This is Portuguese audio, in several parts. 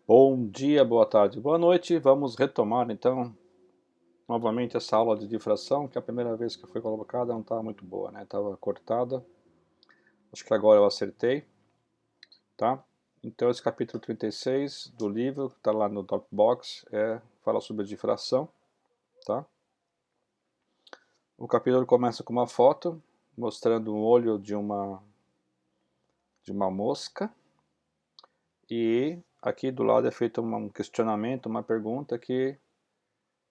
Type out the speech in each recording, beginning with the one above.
Bom dia, boa tarde, boa noite. Vamos retomar então novamente essa aula de difração, que a primeira vez que foi colocada não estava muito boa, né? Estava cortada. Acho que agora eu acertei, tá? Então esse capítulo 36 do livro, que está lá no Dropbox, fala sobre a difração, tá? O capítulo começa com uma foto mostrando o olho de uma mosca, e aqui do lado é feito um questionamento, uma pergunta que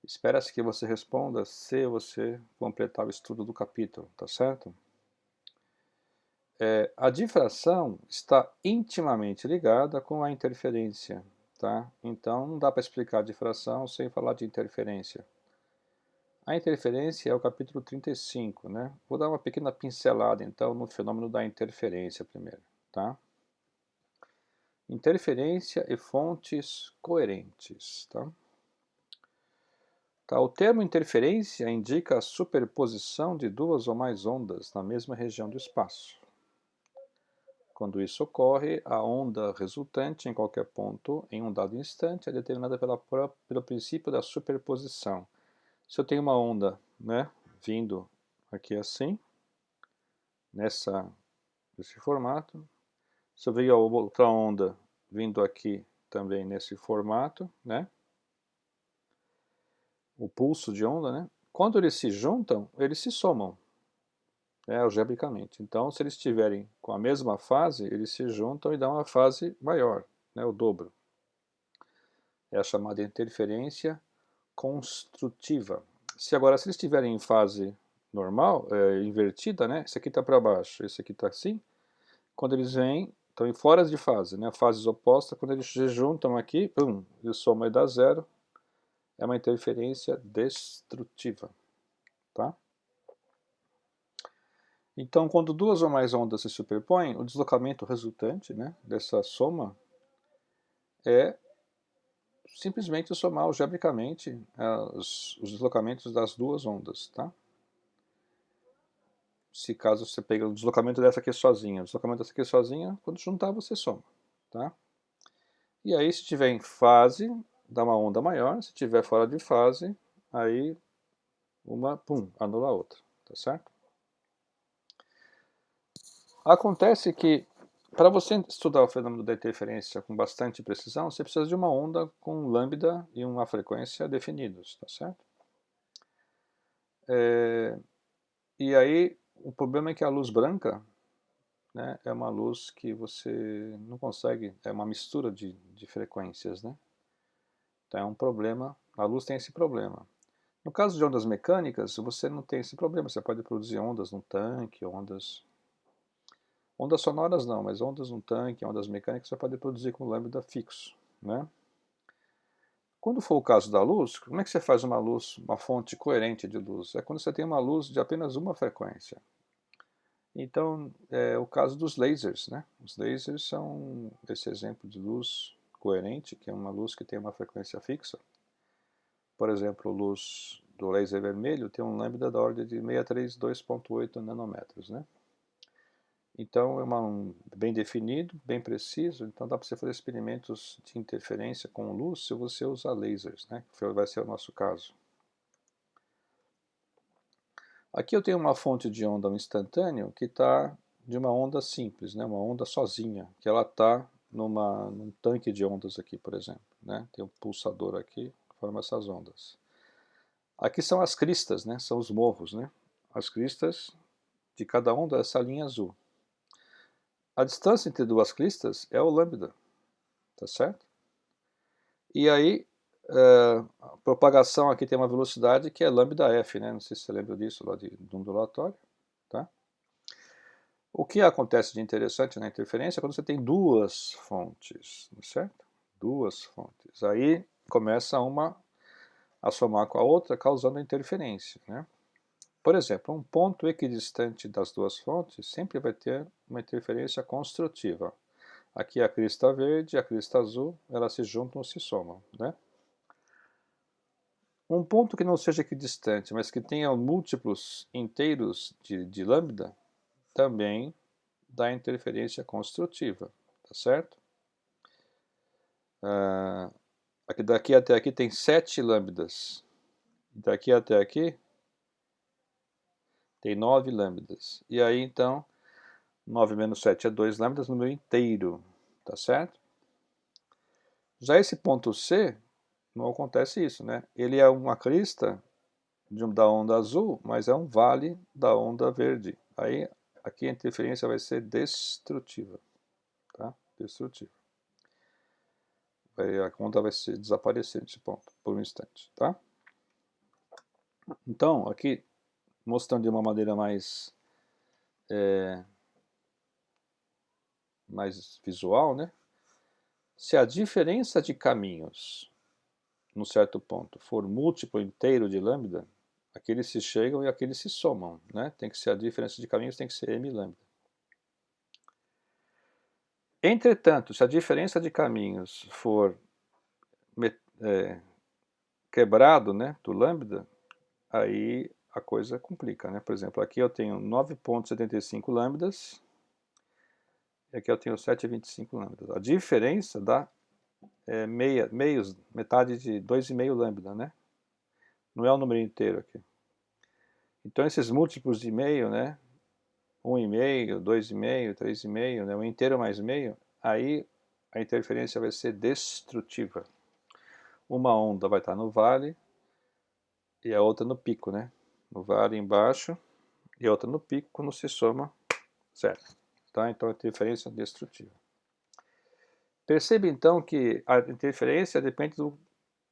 espera-se que você responda se você completar o estudo do capítulo, tá certo? A difração está intimamente ligada com a interferência, tá? Então não dá para explicar a difração sem falar de interferência. A interferência é o capítulo 35, né? Vou dar uma pequena pincelada então no fenômeno da interferência primeiro, tá? Interferência e fontes coerentes, tá? O termo interferência indica a superposição de duas ou mais ondas na mesma região do espaço. Quando isso ocorre, a onda resultante em qualquer ponto em um dado instante é determinada pelo princípio da superposição. Se eu tenho uma onda, né, vindo aqui assim, nesse formato, se eu ver a outra onda vindo aqui também nesse formato, né, o pulso de onda, né, quando eles se juntam, eles se somam, algebricamente. Então, se eles estiverem com a mesma fase, eles se juntam e dão uma fase maior, né, o dobro. É a chamada interferência construtiva. Se eles estiverem em fase normal, invertida, né, esse aqui está para baixo, esse aqui está assim, quando eles vêm, estão em fora de fase, né, fases opostas, quando eles se juntam aqui, pum, e o soma dá zero, é uma interferência destrutiva, tá? Então, quando duas ou mais ondas se superpõem, o deslocamento resultante, né, dessa soma é simplesmente somar algebricamente os deslocamentos das duas ondas, tá? Se caso você pega o deslocamento dessa aqui sozinha, o deslocamento dessa aqui sozinha, quando juntar você soma, tá? E aí se estiver em fase, dá uma onda maior, se estiver fora de fase, aí uma, pum, anula a outra, tá certo? Acontece que para você estudar o fenômeno da interferência com bastante precisão, você precisa de uma onda com lambda e uma frequência definidos, tá certo? E aí o problema é que a luz branca, né, é uma luz que você não consegue, é uma mistura de frequências, né? Então é um problema, a luz tem esse problema. No caso de ondas mecânicas, você não tem esse problema, você pode produzir ondas no tanque, ondas sonoras não, mas ondas no tanque, ondas mecânicas você pode produzir com lambda fixo, né? Quando for o caso da luz, como é que você faz uma luz, uma fonte coerente de luz? É quando você tem uma luz de apenas uma frequência. Então, é o caso dos lasers, né? Os lasers são esse exemplo de luz coerente, que é uma luz que tem uma frequência fixa. Por exemplo, a luz do laser vermelho tem um lambda da ordem de 632.8 nanômetros, né? Então, bem definido, bem preciso, então dá para você fazer experimentos de interferência com luz se você usar lasers, né? Que vai ser o nosso caso. Aqui eu tenho uma fonte de onda instantâneo que está de uma onda simples, né? Uma onda sozinha, que ela está num tanque de ondas aqui, por exemplo, né? Tem um pulsador aqui que forma essas ondas. Aqui são as cristas, né? São os morros, né? As cristas de cada onda é essa linha azul. A distância entre duas cristas é o lambda, tá certo? E aí, a propagação aqui tem uma velocidade que é lambda f, né? Não sei se você lembra disso lá do ondulatório, tá? O que acontece de interessante na interferência é quando você tem duas fontes, certo? Duas fontes. Aí começa uma a somar com a outra, causando interferência, né? Por exemplo, um ponto equidistante das duas fontes sempre vai ter uma interferência construtiva. Aqui a crista verde e a crista azul, elas se juntam ou se somam, né? Um ponto que não seja equidistante, mas que tenha múltiplos inteiros de lambda, também dá interferência construtiva, tá certo? Aqui, daqui até aqui tem 7 lambdas. Daqui até aqui tem 9 lambdas. E aí, então, 9 menos 7 é 2 lambdas, número inteiro. Tá certo? Já esse ponto C, não acontece isso, né? Ele é uma crista da onda azul, mas é um vale da onda verde. Aí, aqui a interferência vai ser destrutiva. Tá? Destrutiva. A onda vai desaparecer nesse ponto, por um instante. Tá? Então, aqui, mostrando de uma maneira mais visual, né? Se a diferença de caminhos, num certo ponto, for múltiplo inteiro de lambda, aqueles se chegam e aqueles se somam, né? Tem que ser a diferença de caminhos, tem que ser m lambda. Entretanto, se a diferença de caminhos for quebrado, né, do lambda, aí a coisa complica, né? Por exemplo, aqui eu tenho 9,75 lambdas, e aqui eu tenho 7,25 lambdas. A diferença dá metade de 2,5 lambda, né? Não é o número inteiro aqui. Então esses múltiplos de meio, né? 1,5, 2,5, 3,5, né? 1 inteiro mais meio, aí a interferência vai ser destrutiva. Uma onda vai estar no vale e a outra no pico, né? No vale embaixo e a outra no pico, quando se soma, certo? Tá? Então a interferência é destrutiva. Perceba então que a interferência depende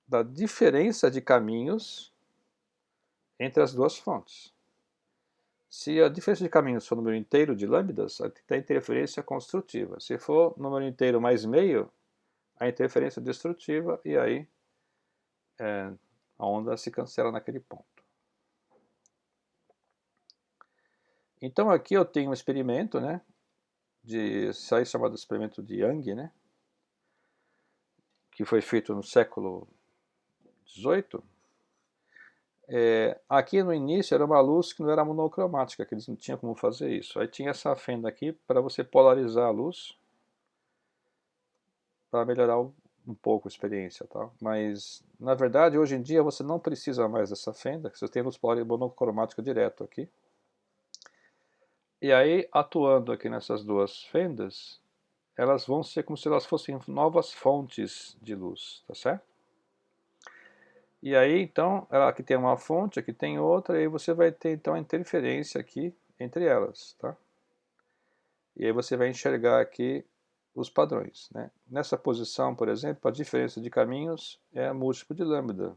da diferença de caminhos entre as duas fontes. Se a diferença de caminhos for número inteiro de lambdas, a interferência construtiva. Se for número inteiro mais meio, a interferência é destrutiva e aí a onda se cancela naquele ponto. Então aqui eu tenho um experimento, né, isso aí chamado experimento de Young, né, que foi feito no século XVIII. Aqui no início era uma luz que não era monocromática, que eles não tinham como fazer isso. Aí tinha essa fenda aqui para você polarizar a luz, para melhorar um pouco a experiência, tá? Mas na verdade hoje em dia você não precisa mais dessa fenda, você tem luz monocromática direto aqui. E aí, atuando aqui nessas duas fendas, elas vão ser como se elas fossem novas fontes de luz, tá certo? E aí, então, aqui tem uma fonte, aqui tem outra, e aí você vai ter, então, a interferência aqui entre elas, tá? E aí você vai enxergar aqui os padrões, né? Nessa posição, por exemplo, a diferença de caminhos é múltiplo de lambda,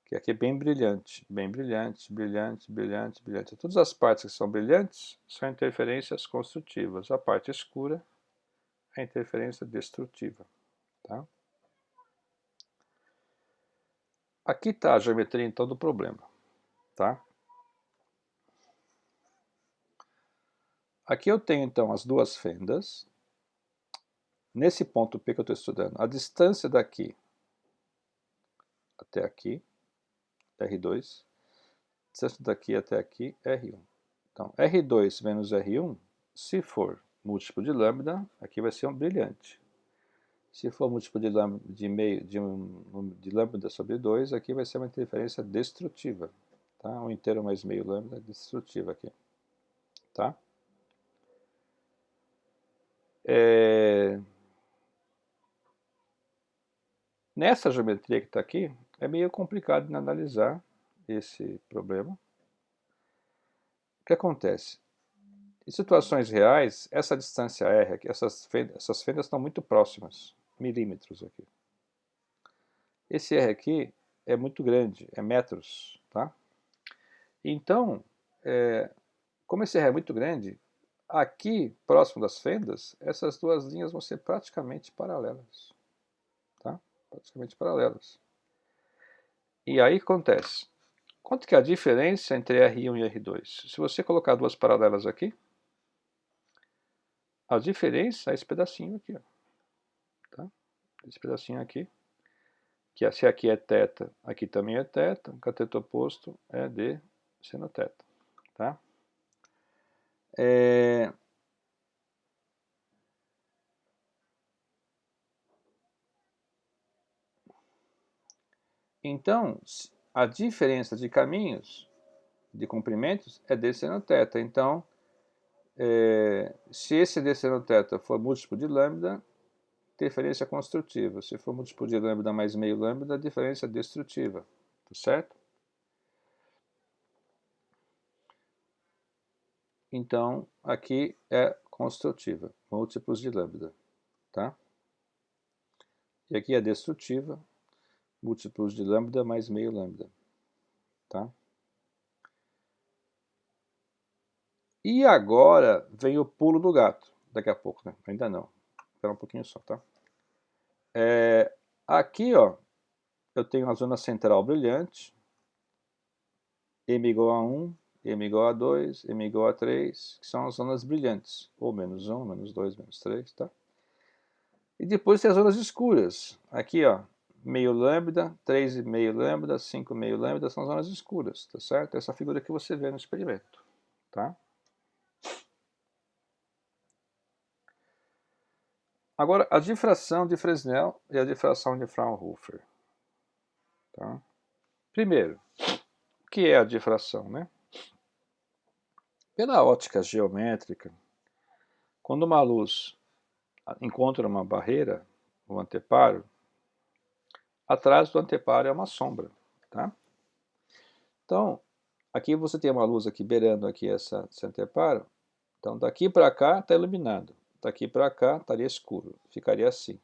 que aqui é bem brilhante, brilhante, brilhante. Todas as partes que são brilhantes são interferências construtivas. A parte escura é interferência destrutiva, tá? Aqui está a geometria, então, do problema, tá? Aqui eu tenho, então, as duas fendas. Nesse ponto P que eu estou estudando, a distância daqui até aqui, R2, distância daqui até aqui, R1. Então, R2 menos R1, se for múltiplo de lambda, aqui vai ser um brilhante. Se for múltiplo de lambda, de lambda sobre 2, aqui vai ser uma interferência destrutiva. Tá? 1 inteiro mais meio lambda é destrutiva aqui. Tá? Nessa geometria que está aqui, é meio complicado de analisar esse problema. O que acontece? Em situações reais, essa distância R aqui, essas fendas estão muito próximas, milímetros aqui. Esse R aqui é muito grande, é metros, tá? Então, como esse R é muito grande, aqui, próximo das fendas, essas duas linhas vão ser praticamente paralelas, tá? Praticamente paralelas. E aí acontece, quanto que é a diferença entre R1 e R2? Se você colocar duas paralelas aqui, a diferença é esse pedacinho aqui, ó, tá? Esse pedacinho aqui, que se aqui é θ, aqui também é θ, o cateto oposto é de seno θ, tá? Então, a diferença de caminhos, de comprimentos, é d seno θ. Então, se esse d seno θ for múltiplo de lambda, diferença construtiva. Se for múltiplo de lambda mais meio lambda, diferença destrutiva. Tá certo? Então, aqui é construtiva, múltiplos de lambda. Tá? E aqui é destrutiva, múltiplos de lambda mais meio lambda. Tá? E agora vem o pulo do gato. Daqui a pouco, né? Ainda não. Espera um pouquinho só, tá? Aqui, ó, eu tenho a zona central brilhante, M igual a 1, M igual a 2, M igual a 3, que são as zonas brilhantes, ou menos 1, menos 2, menos 3, tá? E depois tem as zonas escuras. Aqui, ó, meio lambda, 3,5 lambda, 5,5 lambda, são zonas escuras, tá certo? Essa figura que você vê no experimento, tá? Agora, a difração de Fresnel e a difração de Fraunhofer. Tá? Primeiro, o que é a difração, né? Pela ótica geométrica, quando uma luz encontra uma barreira, o anteparo, atrás do anteparo é uma sombra, tá? Então, aqui você tem uma luz aqui beirando aqui esse anteparo, então daqui para cá está iluminado, daqui para cá estaria escuro, ficaria assim,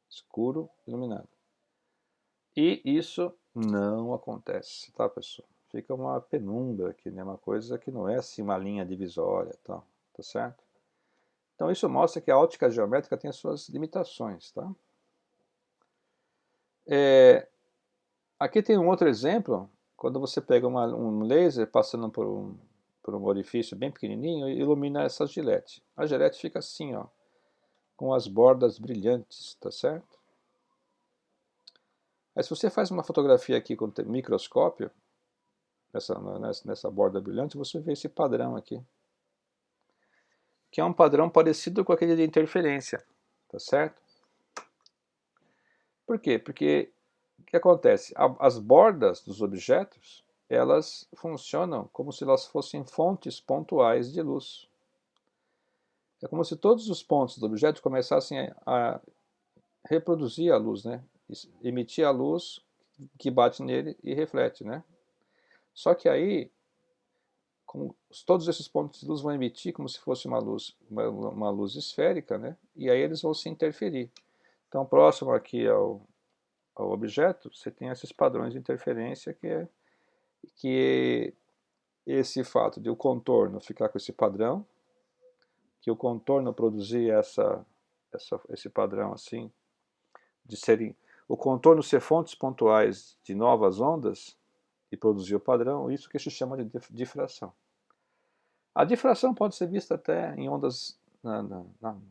escuro, iluminado. E isso não acontece, tá, pessoal? Fica uma penumbra aqui, né? Uma coisa que não é assim uma linha divisória, tá certo? Então isso mostra que a ótica geométrica tem as suas limitações, tá? Aqui tem um outro exemplo, quando você pega um laser passando por um orifício bem pequenininho e ilumina essa gilete. A gilete fica assim, ó, com as bordas brilhantes, tá certo? Aí se você faz uma fotografia aqui com microscópio, nessa borda brilhante, você vê esse padrão aqui, que é um padrão parecido com aquele de interferência, tá certo? Por quê? Porque o que acontece? As bordas dos objetos, elas funcionam como se elas fossem fontes pontuais de luz. É como se todos os pontos do objeto começassem a reproduzir a luz, né? Emitir a luz que bate nele e reflete, né? Só que aí, como todos esses pontos de luz vão emitir como se fosse uma luz esférica, né? E aí eles vão se interferir. Então, próximo aqui ao objeto, você tem esses padrões de interferência que esse fato de o contorno ficar com esse padrão, que o contorno produzir esse padrão assim, de serem o contorno ser fontes pontuais de novas ondas e produzir o padrão, isso que se chama de difração. A difração pode ser vista até em ondas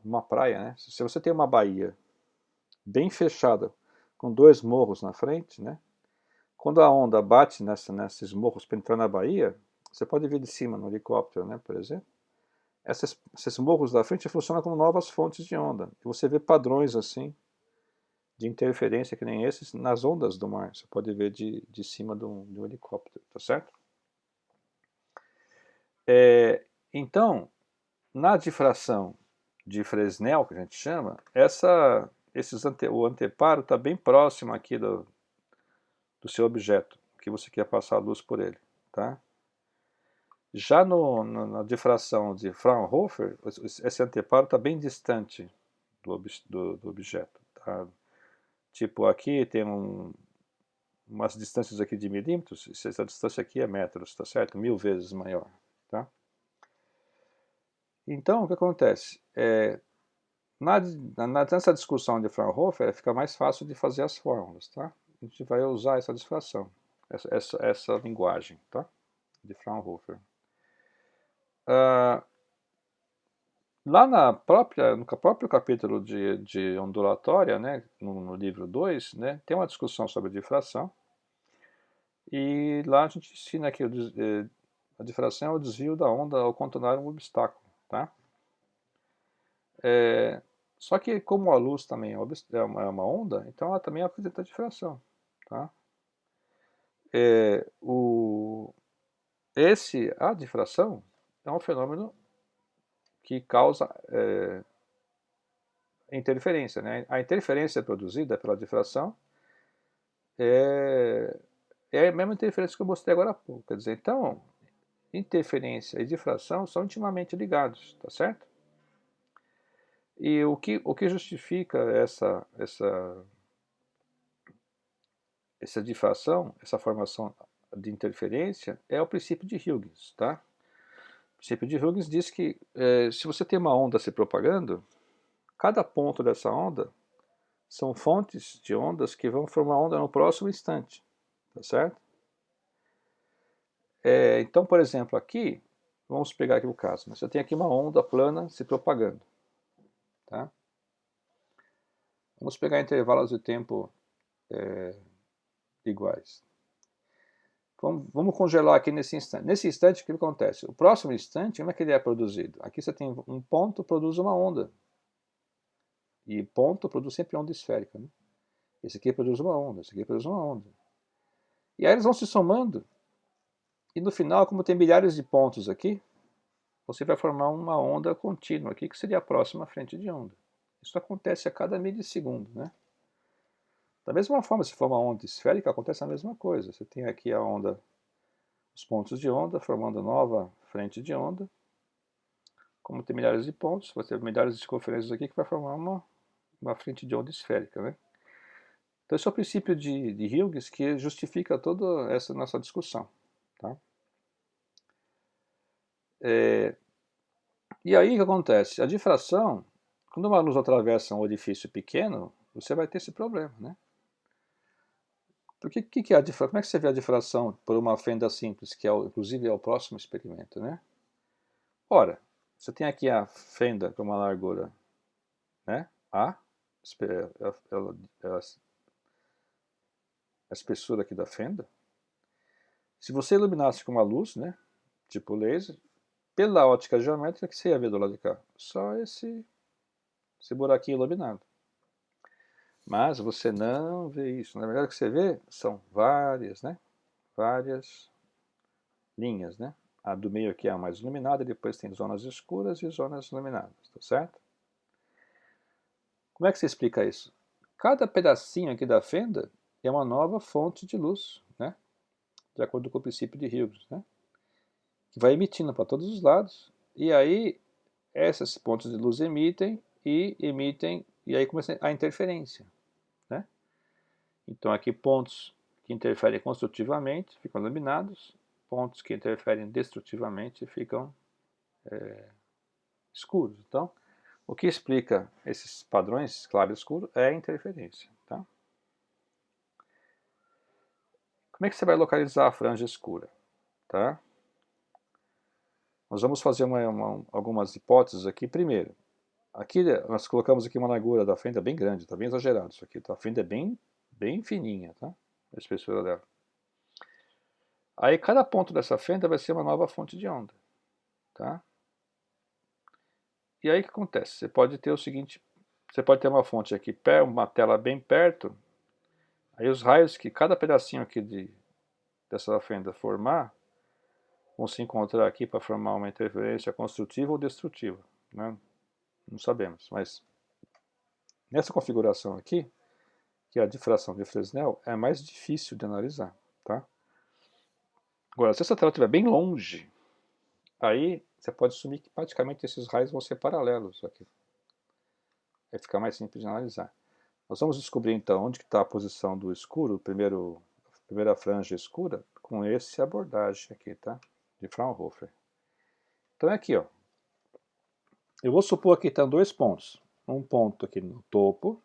numa praia, né? Se você tem uma baía bem fechada, com dois morros na frente, né? Quando a onda bate nesses morros para entrar na baía, você pode ver de cima no helicóptero, né, por exemplo. Esses morros da frente funcionam como novas fontes de onda. E você vê padrões assim de interferência que nem esses nas ondas do mar. Você pode ver de cima de um helicóptero, tá certo? Então, na difração de Fresnel, que a gente chama, o anteparo está bem próximo aqui do seu objeto, que você quer passar a luz por ele. Tá? Já na difração de Fraunhofer, esse anteparo está bem distante do objeto. Tá? Tipo, aqui tem umas distâncias aqui de milímetros, essa distância aqui é metros, tá certo? 1000 vezes maior. Tá? Então, o que acontece? Nessa discussão de Fraunhofer, fica mais fácil de fazer as fórmulas. Tá? A gente vai usar essa difração, essa linguagem, tá? De Fraunhofer. Lá no próprio capítulo de ondulatória, né, no livro 2, né, tem uma discussão sobre difração. E lá a gente ensina que a difração é o desvio da onda ao contornar um obstáculo. Tá? Só que como a luz também é uma onda, então ela também apresenta difração. Tá? A difração é um fenômeno que causa interferência, né? A interferência produzida pela difração é a mesma interferência que eu mostrei agora há pouco. Quer dizer, então, interferência e difração são intimamente ligados, tá certo? E o que justifica essa difração, essa formação de interferência, é o princípio de Huygens, tá? O princípio de Huygens diz que se você tem uma onda se propagando, cada ponto dessa onda são fontes de ondas que vão formar onda no próximo instante, tá certo? Então, por exemplo, aqui, vamos pegar aqui o caso, né? Você tem aqui uma onda plana se propagando, tá? Vamos pegar intervalos de tempo iguais. Vamos congelar aqui nesse instante. Nesse instante, o que acontece? O próximo instante, como é que ele é produzido? Aqui você tem um ponto, produz uma onda. E ponto produz sempre onda esférica, né? Esse aqui produz uma onda, esse aqui produz uma onda. E aí eles vão se somando. E no final, como tem milhares de pontos aqui, você vai formar uma onda contínua aqui, que seria a próxima frente de onda. Isso acontece a cada milissegundo, né? Da mesma forma, se for uma onda esférica, acontece a mesma coisa. Você tem aqui a onda, os pontos de onda, formando nova frente de onda. Como tem milhares de pontos, você tem milhares de circunferências aqui que vai formar uma frente de onda esférica, né? Então esse é o princípio de Huygens que justifica toda essa nossa discussão, tá? E aí o que acontece? A difração, quando uma luz atravessa um orifício pequeno, você vai ter esse problema, né? Porque o que é a difração? Como é que você vê a difração por uma fenda simples, que inclusive é o próximo experimento, né? Ora, você tem aqui a fenda com uma largura, né? A espessura aqui da fenda. Se você iluminasse com uma luz, né? Tipo laser, pela ótica geométrica, o que você ia ver do lado de cá? Só esse buraquinho iluminado. Mas você não vê isso. Na verdade, o que você vê são várias, né? Várias linhas, né? A do meio aqui é a mais iluminada, depois tem zonas escuras e zonas iluminadas, tá certo? Como é que você explica isso? Cada pedacinho aqui da fenda é uma nova fonte de luz, né? De acordo com o princípio de Huygens, né? Que vai emitindo para todos os lados, e aí esses pontos de luz emitem, e aí começa a interferência, né? Então aqui pontos que interferem construtivamente ficam iluminados, pontos que interferem destrutivamente ficam escuros. Então, o que explica esses padrões claro e escuro é a interferência, tá? Como é que você vai localizar a franja escura, tá? Nós vamos fazer algumas hipóteses aqui. Primeiro, aqui nós colocamos aqui uma largura da fenda bem grande, tá bem exagerado isso aqui, tá? A fenda é bem fininha, tá? A espessura dela. Aí cada ponto dessa fenda vai ser uma nova fonte de onda, tá? E aí o que acontece? Você pode ter o seguinte, você pode ter uma fonte aqui, uma tela bem perto, aí os raios que cada pedacinho aqui dessa fenda formar, vão se encontrar aqui para formar uma interferência construtiva ou destrutiva, né? Não sabemos, mas nessa configuração aqui, que é a difração de Fresnel, é mais difícil de analisar, tá? Agora, se essa tela estiver bem longe, aí você pode assumir que praticamente esses raios vão ser paralelos aqui. Vai ficar mais simples de analisar. Nós vamos descobrir então onde está a posição do escuro, a primeira franja escura, com essa abordagem aqui, tá? De Fraunhofer. Então é aqui, ó. Eu vou supor que estão dois pontos. Um ponto aqui no topo,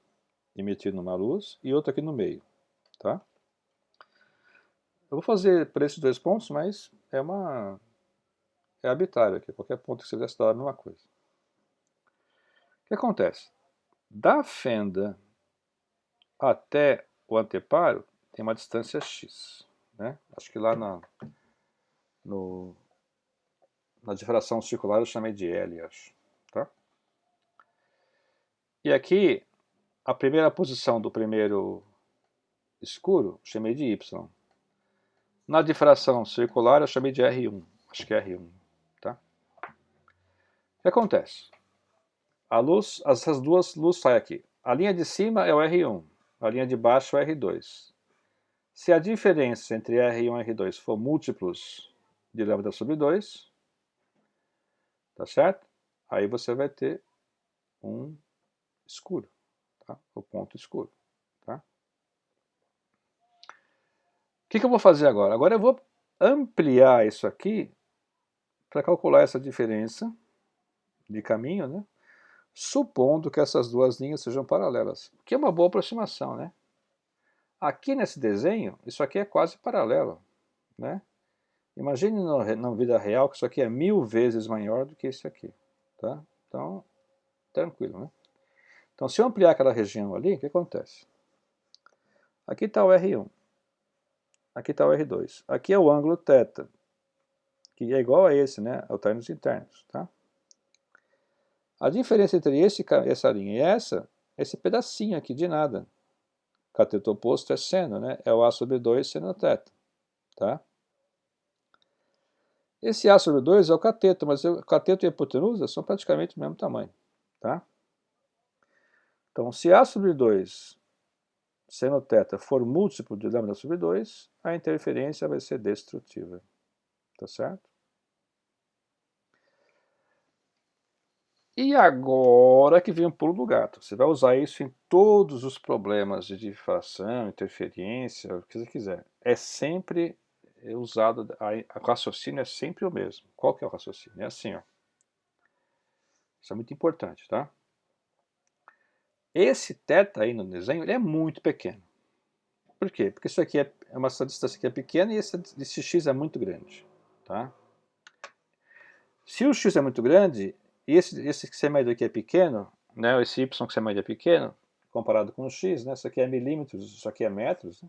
emitindo uma luz, e outro aqui no meio, tá? Eu vou fazer para esses dois pontos, mas é arbitrário aqui. Qualquer ponto que você quiser dá a mesma coisa. O que acontece? Da fenda até o anteparo tem uma distância x, né? Acho que lá no, na difração circular eu chamei de L, acho, tá? E aqui, a primeira posição do primeiro escuro, chamei de Y. Na difração circular eu chamei de R1, acho que é R1, tá? O que acontece? A luz, essas duas luzes saem aqui. A linha de cima é o R1, a linha de baixo é o R2. Se a diferença entre R1 e R2 for múltiplos de lambda sobre 2, tá certo? Aí você vai ter um escuro, tá? O ponto escuro, tá? O que eu vou fazer agora? Agora eu vou ampliar isso aqui para calcular essa diferença de caminho, né? Supondo que essas duas linhas sejam paralelas, que é uma boa aproximação, né? Aqui nesse desenho, isso aqui é quase paralelo, né? Imagine na vida real que isso aqui é 1000 vezes maior do que esse aqui, tá? Então, tranquilo, né? Então, se eu ampliar aquela região ali, o que acontece? Aqui está o R1, aqui está o R2, aqui é o ângulo θ, que é igual a esse, né? Alternos internos, tá? A diferença entre essa linha e esse pedacinho aqui de nada. Cateto oposto é seno, né? É o A sobre 2 seno θ, tá? Esse A sobre 2 é o cateto, mas o cateto e a hipotenusa são praticamente do mesmo tamanho, tá? Então, se A sobre 2 seno θ for múltiplo de lambda sobre 2, a interferência vai ser destrutiva, tá certo? E agora que vem o pulo do gato. Você vai usar isso em todos os problemas de difração, interferência, o que você quiser. É sempre usado, o raciocínio é sempre o mesmo. Qual que é o raciocínio? É assim, ó. Isso é muito importante, tá? Esse θ aí no desenho, ele é muito pequeno. Por quê? Porque isso aqui essa distância aqui é pequena e esse x é muito grande, tá? Se o x é muito grande, e esse que você mede aqui é pequeno, né, esse y que você mede é pequeno, comparado com o x, né, isso aqui é milímetros, isso aqui é metros, né,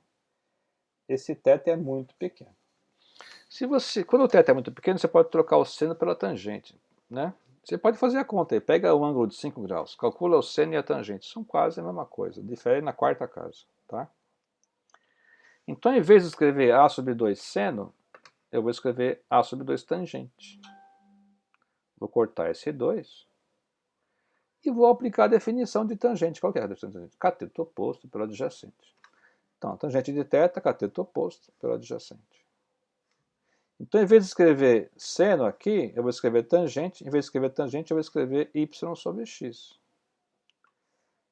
esse θ é muito pequeno. Quando o θ é muito pequeno, você pode trocar o seno pela tangente, né? Você pode fazer a conta aí, pega o ângulo de 5 graus, calcula o seno e a tangente, são quase a mesma coisa, difere na quarta casa, tá? Então, em vez de escrever A sobre 2 seno, eu vou escrever A sobre 2 tangente. Vou cortar esse 2 e vou aplicar a definição de tangente. Qual que é a definição de tangente? Cateto oposto pelo adjacente. Então, tangente de θ, cateto oposto pelo adjacente. Então, em vez de escrever seno aqui, eu vou escrever tangente. Em vez de escrever tangente, eu vou escrever y sobre x.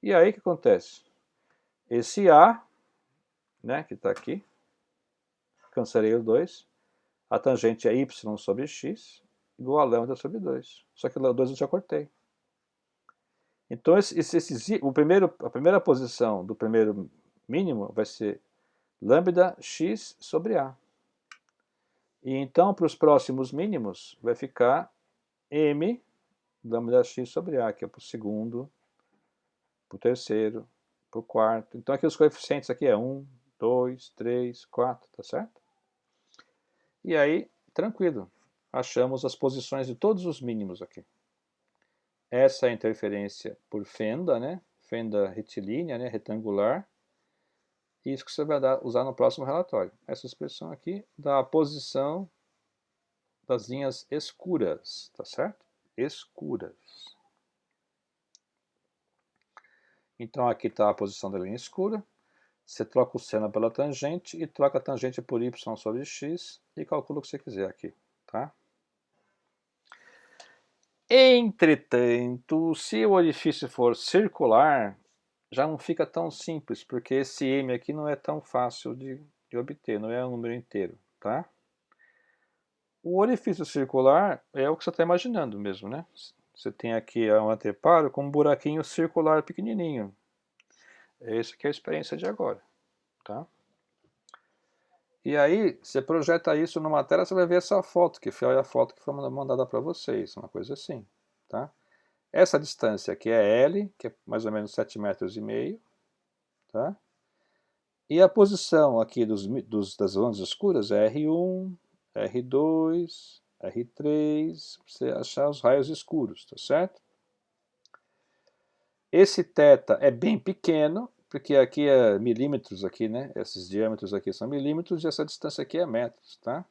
E aí, o que acontece? Esse A, né, que está aqui, cancelei o 2. A tangente é y sobre x, igual a lambda sobre 2. Só que o 2 eu já cortei. Então, a primeira posição do primeiro mínimo vai ser lambda x sobre A. E então, para os próximos mínimos, vai ficar m lambda x sobre A, que é para o segundo, para o terceiro, para o quarto. Então, aqui os coeficientes aqui é 1, 2, 3, 4, tá certo? E aí, tranquilo, achamos as posições de todos os mínimos aqui. Essa é a interferência por fenda, né? Fenda retilínea, né? Retangular. Isso que você vai usar no próximo relatório. Essa expressão aqui dá a posição das linhas escuras, tá certo? Escuras. Então aqui está a posição da linha escura. Você troca o seno pela tangente e troca a tangente por y sobre x e calcula o que você quiser aqui, tá? Entretanto, se o orifício for circular, já não fica tão simples, porque esse m aqui não é tão fácil de obter, não é um número inteiro, tá? O orifício circular é o que você está imaginando mesmo, né? Você tem aqui um anteparo com um buraquinho circular pequenininho. Essa que é a experiência de agora, tá? E aí, você projeta isso numa tela, você vai ver essa foto, que foi a foto que foi mandada para vocês, uma coisa assim, tá? Essa distância aqui é L, que é mais ou menos 7,5 metros, tá? E a posição aqui das ondas escuras é R1, R2, R3, para você achar os raios escuros, tá certo? Esse θ é bem pequeno, porque aqui é milímetros aqui, né? Esses diâmetros aqui são milímetros e essa distância aqui é metros, tá?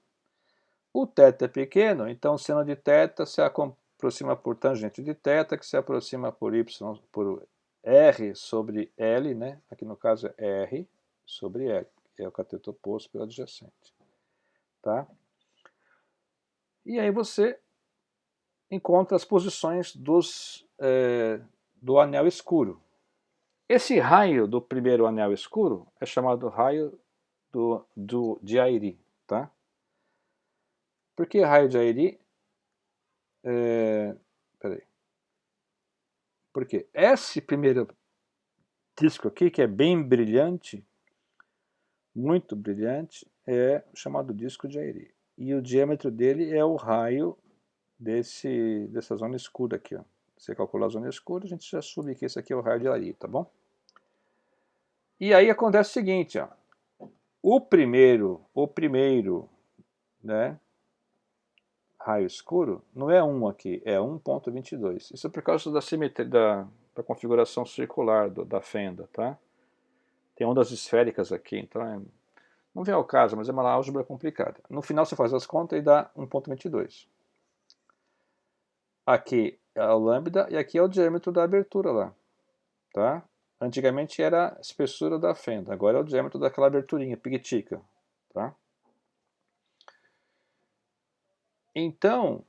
O θ é pequeno, então o seno de θ se aproxima por tangente de θ, que se aproxima por por r sobre L, né? Aqui no caso é R sobre L, que é o cateto oposto pelo adjacente, tá? E aí você encontra as posições do anel escuro. Esse raio do primeiro anel escuro é chamado raio de Airy, tá? Por que raio de Airy? Peraí. Porque esse primeiro disco aqui, que é bem brilhante, muito brilhante, é chamado disco de Airy. E o diâmetro dele é o raio dessa zona escura aqui, ó. Você calcular a zona escura, a gente já sabe que esse aqui é o raio de Airy, tá bom? E aí acontece o seguinte, ó. O primeiro, né, raio escuro não é 1 aqui, é 1,22. Isso é por causa da simetria, da configuração circular da fenda, tá? Tem ondas esféricas aqui, então não vem ao caso, mas é uma álgebra complicada. No final você faz as contas e dá 1,22. Aqui é o lambda e aqui é o diâmetro da abertura lá, tá? Antigamente era a espessura da fenda, agora é o diâmetro daquela aberturinha, pictica, tá? Então,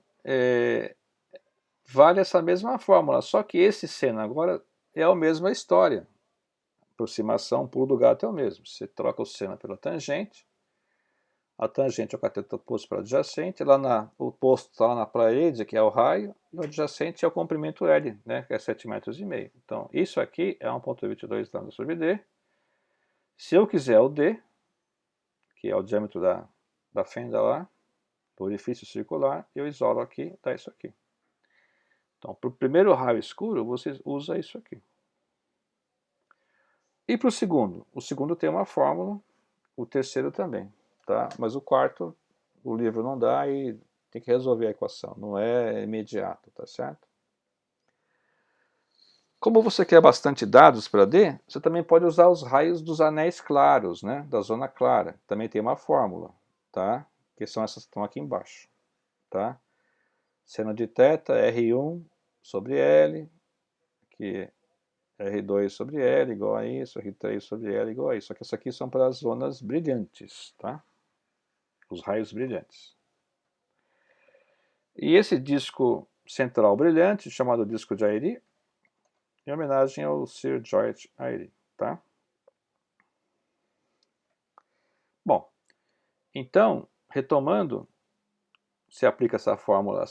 vale essa mesma fórmula, só que esse seno agora é a mesma história. Aproximação, pulo do gato é o mesmo. Você troca o seno pela tangente, a tangente é o cateto oposto para o adjacente, o oposto está lá na parede, que é o raio, e o adjacente é o comprimento L, né, que é 7,5 metros. Então, isso aqui é 1,22 lambda sobre D. Se eu quiser o D, que é o diâmetro da fenda lá, do orifício circular, eu isolo aqui, dá isso aqui. Então, para o primeiro raio escuro, você usa isso aqui. E para o segundo tem uma fórmula, o terceiro também, tá? Mas o quarto, o livro não dá e tem que resolver a equação, não é imediato, tá certo? Como você quer bastante dados para D, você também pode usar os raios dos anéis claros, né? Da zona clara. Também tem uma fórmula, tá? Que são essas que estão aqui embaixo, tá? Seno de θ, R1 sobre L, que R2 sobre L igual a isso, R3 sobre L igual a isso. Só que isso aqui são para as zonas brilhantes, tá? Os raios brilhantes. E esse disco central brilhante, chamado disco de Airy, em homenagem ao Sir George Airy, tá? Bom, então, retomando, se aplica essa fórmula,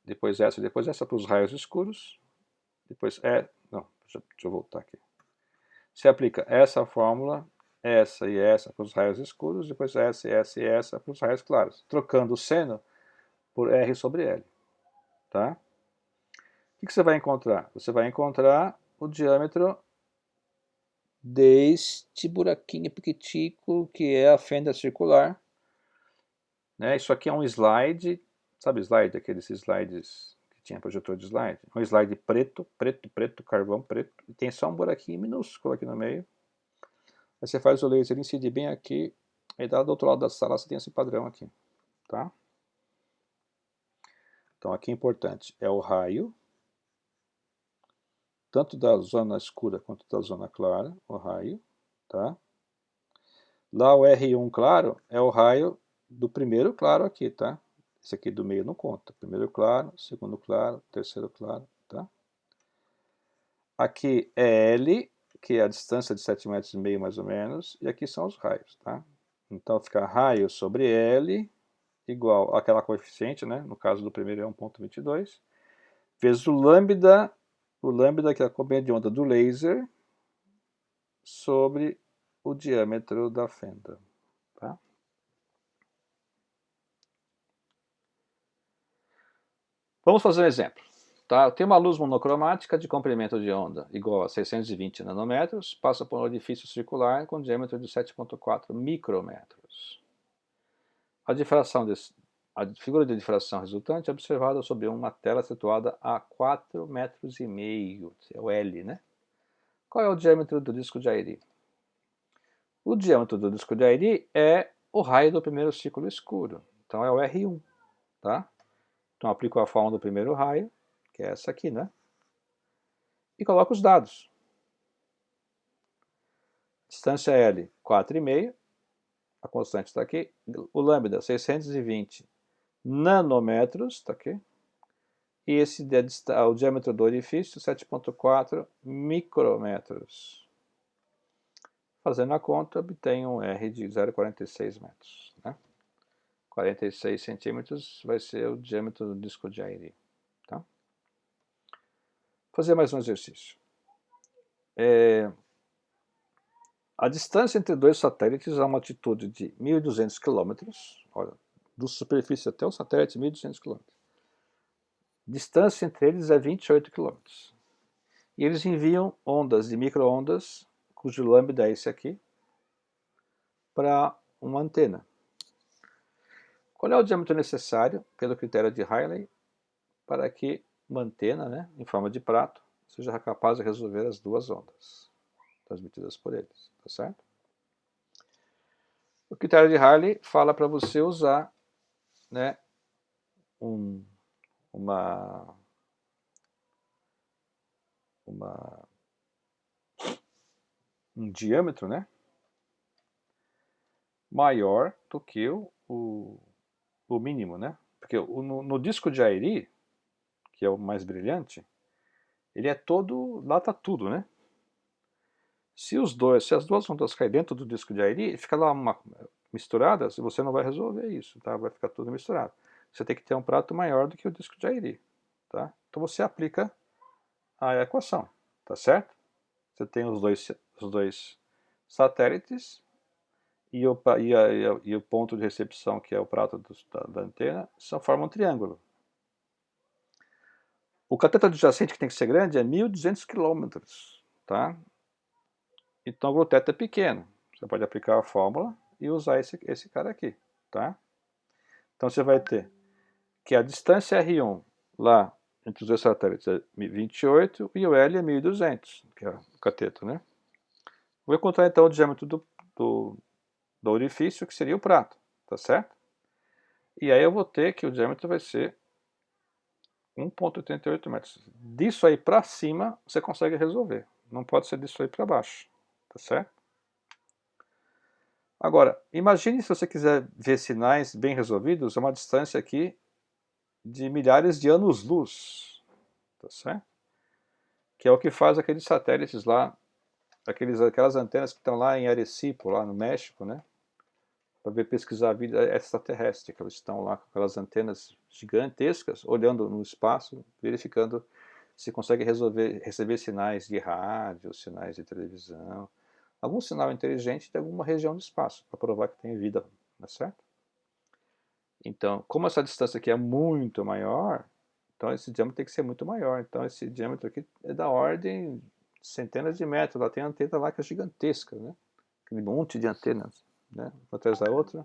depois essa para os raios escuros, depois não, deixa eu voltar aqui. Se aplica essa fórmula, essa e essa para os raios escuros, depois essa e essa para os raios claros, trocando o seno por R sobre L, tá? O que você vai encontrar? Você vai encontrar o diâmetro deste buraquinho pequitico que é a fenda circular, né? Isso aqui é um slide, sabe slide, aqueles slides que tinha projetor de slide? Um slide preto, carvão preto, e tem só um buraquinho minúsculo aqui no meio. Aí você faz o laser incidir bem aqui, aí do outro lado da sala você tem esse padrão aqui, tá? Então aqui é importante, é o raio, tanto da zona escura quanto da zona clara, o raio, tá? Lá o R1 claro é o raio do primeiro claro aqui, tá? Esse aqui do meio não conta. Primeiro claro, segundo claro, terceiro claro, tá? Aqui é L, que é a distância de 7,5 metros mais ou menos, e aqui são os raios, tá? Então fica raio sobre L igual àquela coeficiente, né? No caso do primeiro é 1,22, vezes o lambda que é a componente de onda do laser, sobre o diâmetro da fenda, tá? Vamos fazer um exemplo. Tá? Eu tenho uma luz monocromática de comprimento de onda igual a 620 nanômetros, passa por um orifício circular com diâmetro de 7,4 micrômetros. A figura de difração resultante é observada sobre uma tela situada a 4,5 metros, é o L, né? Qual é o diâmetro do disco de Airy? O diâmetro do disco de Airy é o raio do primeiro círculo escuro. Então é o R1, tá? Então aplico a fórmula do primeiro raio, que é essa aqui, né? E coloco os dados. Distância L, 4,5. A constante está aqui. O lambda, 620 nanômetros, está aqui. E esse o diâmetro do orifício, 7,4 micrômetros. Fazendo a conta, obtenho um R de 0,46 metros. Né? 46 centímetros vai ser o diâmetro do disco de Airy. Tá? Vou fazer mais um exercício. A distância entre dois satélites é uma altitude de 1.200 km. Olha, do superfície até o satélite, 1.200 km. Distância entre eles é 28 km. E eles enviam ondas de micro-ondas, cujo lambda é esse aqui, para uma antena. Qual é o diâmetro necessário, pelo critério de Rayleigh, para que uma antena, né, em forma de prato, seja capaz de resolver as duas ondas transmitidas por eles, tá certo? O critério de Rayleigh fala para você usar, né, um diâmetro, né, maior do que o mínimo, né? Porque no disco de Airy, que é o mais brilhante, ele é todo, lá está tudo, né? Se as duas ondas caírem dentro do disco de Airy, fica lá misturadas, você não vai resolver isso, tá? Vai ficar tudo misturado. Você tem que ter um prato maior do que o disco de Airy, tá? Então você aplica a equação, tá certo? Você tem os dois satélites e o ponto de recepção, que é o prato da antena, formam um triângulo. O cateto adjacente, que tem que ser grande, é 1.200 km, tá? Então o groteto é pequeno. Você pode aplicar a fórmula e usar esse cara aqui, tá? Então você vai ter que a distância R1 lá entre os dois satélites é 28 e o L é 1.200, que é o cateto, né? Vou encontrar então o diâmetro do orifício, que seria o prato, tá certo? E aí eu vou ter que o diâmetro vai ser 1,88 metros. Disso aí para cima você consegue resolver. Não pode ser disso aí para baixo, tá certo? Agora, imagine se você quiser ver sinais bem resolvidos a uma distância aqui de milhares de anos-luz, tá certo? Que é o que faz aqueles satélites lá, aquelas antenas que estão lá em Arecibo, lá no México, né? Para ver pesquisar a vida extraterrestre, que eles estão lá com aquelas antenas gigantescas, olhando no espaço, verificando se consegue receber sinais de rádio, sinais de televisão, algum sinal inteligente de alguma região do espaço, para provar que tem vida, não é certo? Então, como essa distância aqui é muito maior, então esse diâmetro tem que ser muito maior. Então esse diâmetro aqui é da ordem de centenas de metros. Lá tem antena lá que é gigantesca, né? Aquele monte de antenas, né? Uma atrás da outra.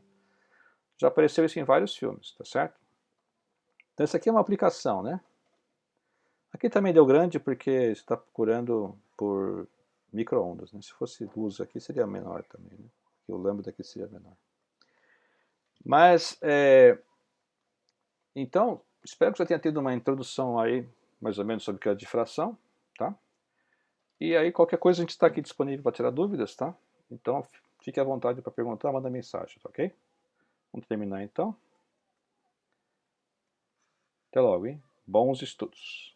Já apareceu isso em vários filmes, tá certo? Então isso aqui é uma aplicação, né? Aqui também deu grande porque está procurando por micro-ondas, né? Se fosse luz aqui seria menor também, né? Porque o lambda aqui seria menor. Mas, então, espero que você tenha tido uma introdução aí, mais ou menos, sobre o que é a difração, tá? E aí, qualquer coisa, a gente está aqui disponível para tirar dúvidas, tá? Então, fique à vontade para perguntar, manda mensagem, tá ok? Vamos terminar então. Até logo, hein? Bons estudos!